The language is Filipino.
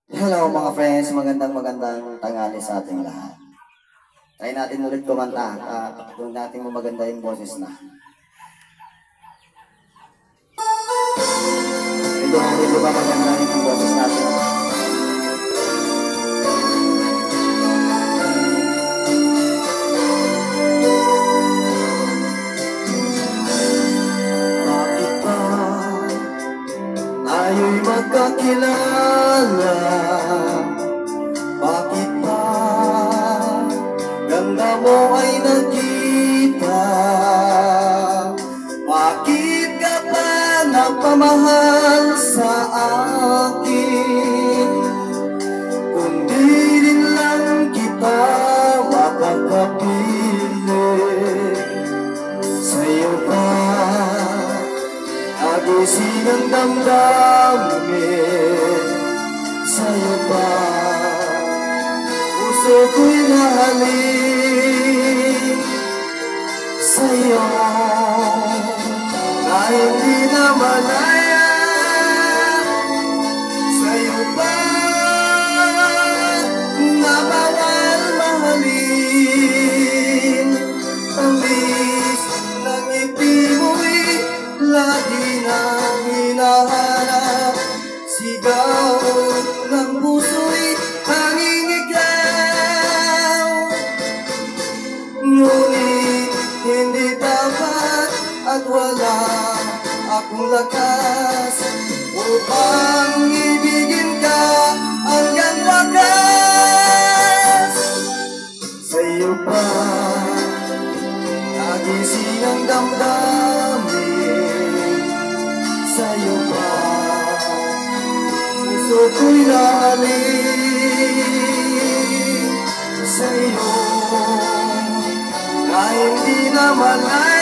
Hello mga friends, magandang tanghali sa ating lahat. Try natin ulit kumanta, kung natin mo maganda yung boses na. Medyo ba maganda yung boses natin? Bakit ba tayo'y magkakilala? Bakit ba ganda mo ay nakita? Bakit ka ba nagpamahal sa akin? Kung di rin lang kita makakapilit, sa'yo ba nagising ang damdamin? Sa'yo ba puso ko'y nahalin? Sa'yo na hindi na malaya? Sa'yo ba na bawal mahalin? Tamis ng ngiti mo'y lagi na hinahanap, sigaw ng puso'y hanging ikaw. Ngunit hindi dapat at wala akong lakas upang ibigin ka hanggang wakas. Sa'yo pa nagising ang damdamin? Sa'yo ba puso ko'y nahalin? Sa'yo na hindi na malaya?